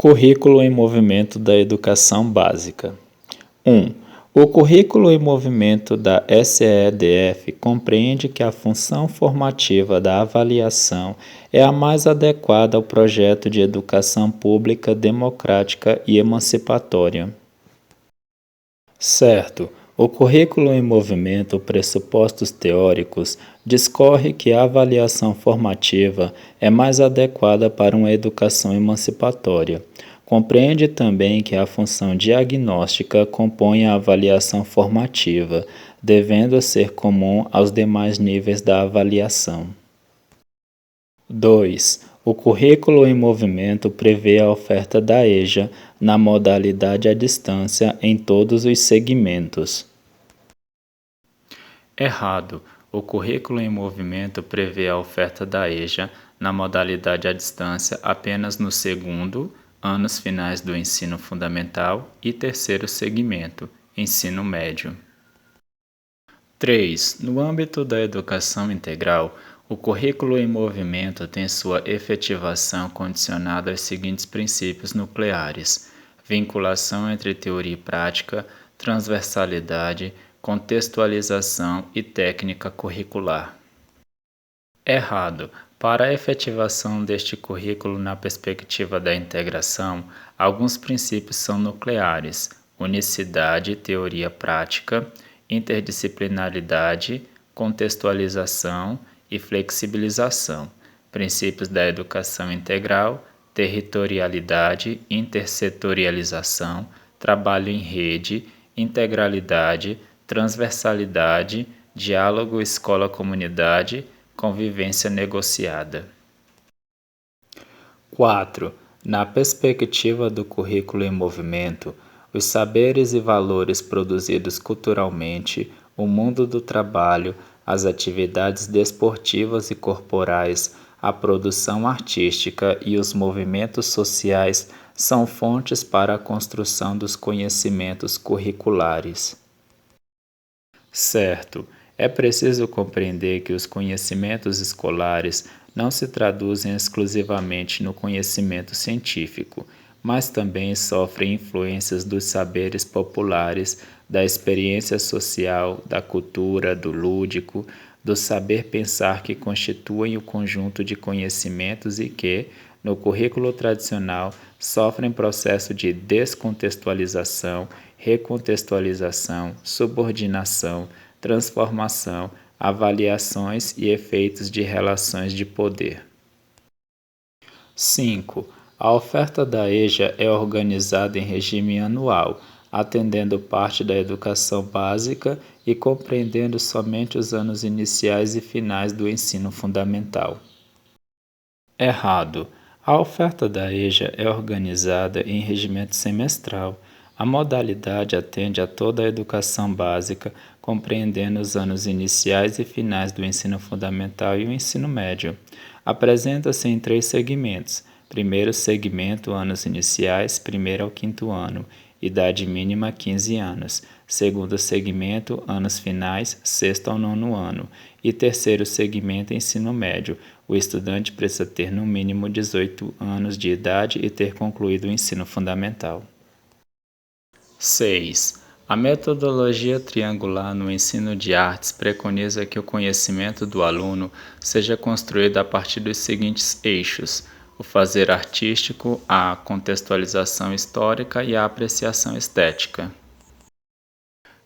Currículo em movimento da educação básica. 1. O currículo em movimento da SEDF compreende que a função formativa da avaliação é a mais adequada ao projeto de educação pública, democrática e emancipatória. Certo. O currículo em movimento pressupostos teóricos discorre que a avaliação formativa é mais adequada para uma educação emancipatória. Compreende também que a função diagnóstica compõe a avaliação formativa, devendo ser comum aos demais níveis da avaliação. 2. O currículo em movimento prevê a oferta da EJA na modalidade à distância em todos os segmentos. Errado. O currículo em movimento prevê a oferta da EJA na modalidade à distância apenas no segundo, anos finais do ensino fundamental e terceiro segmento, ensino médio. 3. No âmbito da educação integral, o currículo em movimento tem sua efetivação condicionada aos seguintes princípios nucleares: vinculação entre teoria e prática, transversalidade, contextualização e técnica curricular. Errado. Para a efetivação deste currículo na perspectiva da integração, alguns princípios são nucleares: unicidade, teoria prática, interdisciplinaridade, contextualização e flexibilização, princípios da educação integral, territorialidade, intersetorialização, trabalho em rede, integralidade, transversalidade, diálogo escola-comunidade, convivência negociada. 4. Na perspectiva do currículo em movimento, os saberes e valores produzidos culturalmente, o mundo do trabalho, as atividades desportivas e corporais, a produção artística e os movimentos sociais são fontes para a construção dos conhecimentos curriculares. Certo. É preciso compreender que os conhecimentos escolares não se traduzem exclusivamente no conhecimento científico, mas também sofrem influências dos saberes populares, da experiência social, da cultura, do lúdico, do saber pensar que constituem o conjunto de conhecimentos e que, no currículo tradicional, sofrem processo de descontextualização, recontextualização, subordinação, transformação, avaliações e efeitos de relações de poder. 5. A oferta da EJA é organizada em regime anual, atendendo parte da educação básica e compreendendo somente os anos iniciais e finais do ensino fundamental. Errado. A oferta da EJA é organizada em regimento semestral. A modalidade atende a toda a educação básica, compreendendo os anos iniciais e finais do ensino fundamental e o ensino médio. Apresenta-se em 3 segmentos. Primeiro segmento, anos iniciais, 1º ao 5º ano, idade mínima 15 anos. Segundo segmento, anos finais, 6º ao 9º ano. E terceiro segmento, ensino médio. O estudante precisa ter no mínimo 18 anos de idade e ter concluído o ensino fundamental. 6. A metodologia triangular no ensino de artes preconiza que o conhecimento do aluno seja construído a partir dos seguintes eixos: o fazer artístico, a contextualização histórica e a apreciação estética.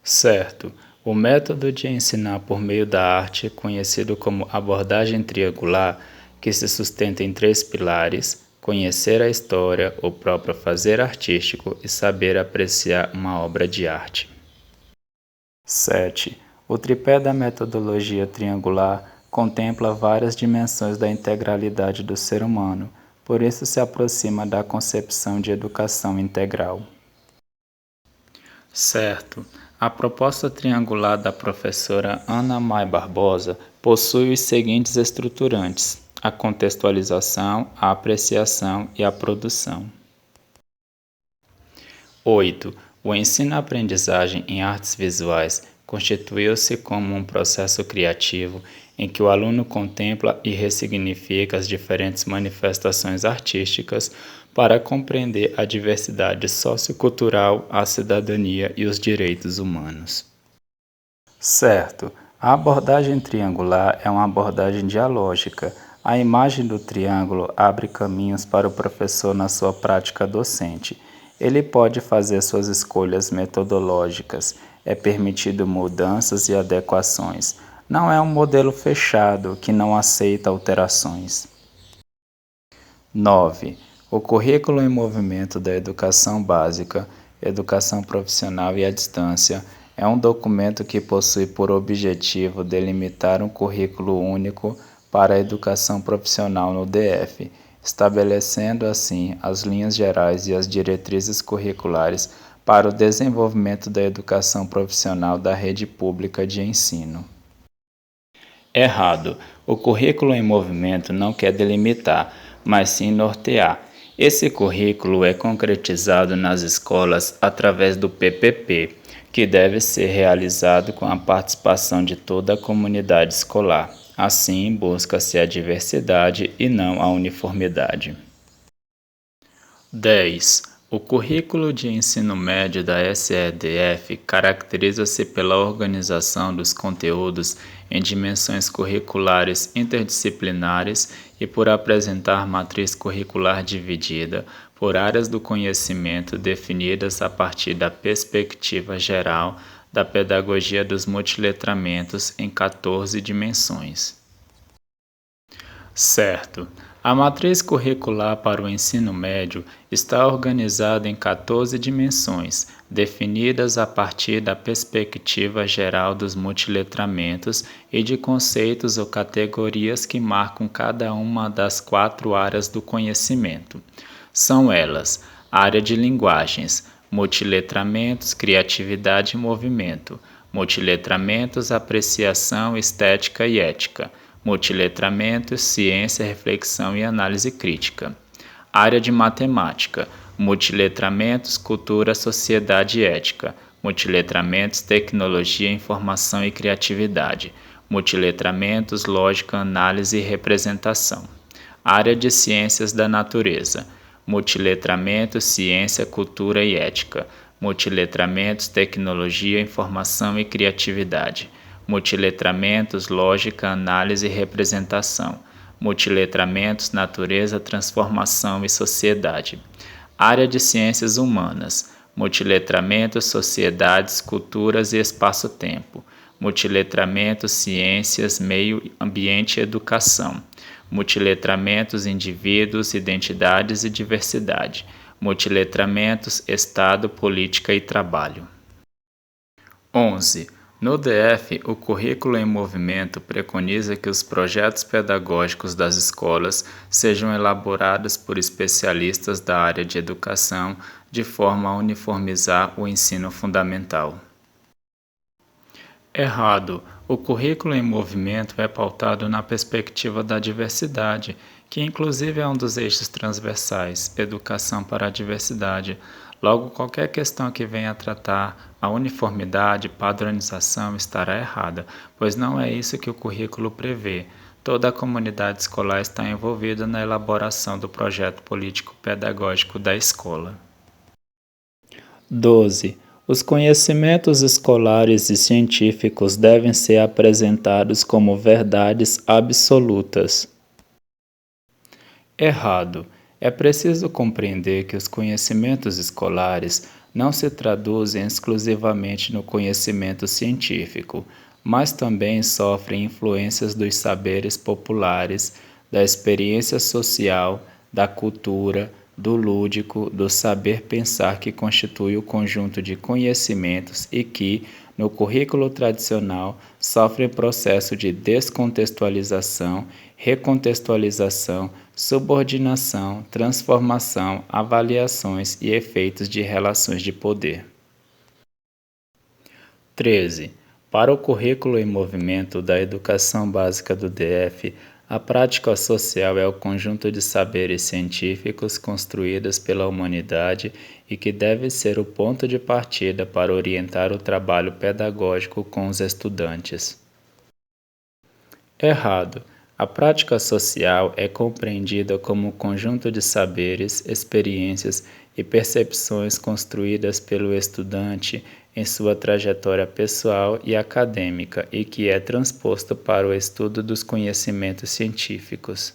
Certo. O método de ensinar por meio da arte, conhecido como abordagem triangular, que se sustenta em 3 pilares: conhecer a história, o próprio fazer artístico e saber apreciar uma obra de arte. 7. O tripé da metodologia triangular contempla várias dimensões da integralidade do ser humano, por isso se aproxima da concepção de educação integral. Certo. A proposta triangular da professora Ana Mai Barbosa possui os seguintes estruturantes: a contextualização, a apreciação e a produção. 8. O ensino-aprendizagem em artes visuais constituiu-se como um processo criativo em que o aluno contempla e ressignifica as diferentes manifestações artísticas para compreender a diversidade sociocultural, a cidadania e os direitos humanos. Certo, a abordagem triangular é uma abordagem dialógica. A imagem do triângulo abre caminhos para o professor na sua prática docente. Ele pode fazer suas escolhas metodológicas, é permitido mudanças e adequações. Não é um modelo fechado que não aceita alterações. 9. O currículo em movimento da educação básica, educação profissional e à distância é um documento que possui por objetivo delimitar um currículo único para a educação profissional no DF, estabelecendo assim as linhas gerais e as diretrizes curriculares para o desenvolvimento da educação profissional da rede pública de ensino. Errado. O currículo em movimento não quer delimitar, mas sim nortear. Esse currículo é concretizado nas escolas através do PPP, que deve ser realizado com a participação de toda a comunidade escolar. Assim, busca-se a diversidade e não a uniformidade. 10. O currículo de ensino médio da SEDF caracteriza-se pela organização dos conteúdos em dimensões curriculares interdisciplinares e por apresentar matriz curricular dividida por áreas do conhecimento definidas a partir da perspectiva geral da pedagogia dos multiletramentos em 14 dimensões. Certo. A matriz curricular para o ensino médio está organizada em 14 dimensões, definidas a partir da perspectiva geral dos multiletramentos e de conceitos ou categorias que marcam cada uma das 4 áreas do conhecimento. São elas: área de linguagens, multiletramentos, criatividade e movimento, multiletramentos, apreciação, estética e ética, multiletramentos, ciência, reflexão e análise crítica. Área de matemática, multiletramentos, cultura, sociedade e ética, multiletramentos, tecnologia, informação e criatividade, multiletramentos, lógica, análise e representação. Área de ciências da natureza, multiletramentos, ciência, cultura e ética, multiletramentos, tecnologia, informação e criatividade, multiletramentos, lógica, análise e representação, multiletramentos, natureza, transformação e sociedade. Área de ciências humanas, multiletramentos, sociedades, culturas e espaço-tempo, multiletramentos, ciências, meio ambiente e educação, multiletramentos, indivíduos, identidades e diversidade, multiletramentos, Estado, política e trabalho. 11. No DF, o currículo em movimento preconiza que os projetos pedagógicos das escolas sejam elaborados por especialistas da área de educação de forma a uniformizar o ensino fundamental. Errado. O currículo em movimento é pautado na perspectiva da diversidade, que inclusive é um dos eixos transversais, educação para a diversidade. Logo, qualquer questão que venha a tratar a uniformidade, padronização estará errada, pois não é isso que o currículo prevê. Toda a comunidade escolar está envolvida na elaboração do projeto político-pedagógico da escola. 12. Os conhecimentos escolares e científicos devem ser apresentados como verdades absolutas. Errado. É preciso compreender que os conhecimentos escolares não se traduzem exclusivamente no conhecimento científico, mas também sofrem influências dos saberes populares, da experiência social, da cultura, do lúdico, do saber pensar que constitui o conjunto de conhecimentos e que, no currículo tradicional, sofrem processo de descontextualização, recontextualização, subordinação, transformação, avaliações e efeitos de relações de poder. 13. Para o currículo em movimento da educação básica do DF, a prática social é o conjunto de saberes científicos construídos pela humanidade e que deve ser o ponto de partida para orientar o trabalho pedagógico com os estudantes. Errado. A prática social é compreendida como um conjunto de saberes, experiências e percepções construídas pelo estudante em sua trajetória pessoal e acadêmica e que é transposto para o estudo dos conhecimentos científicos.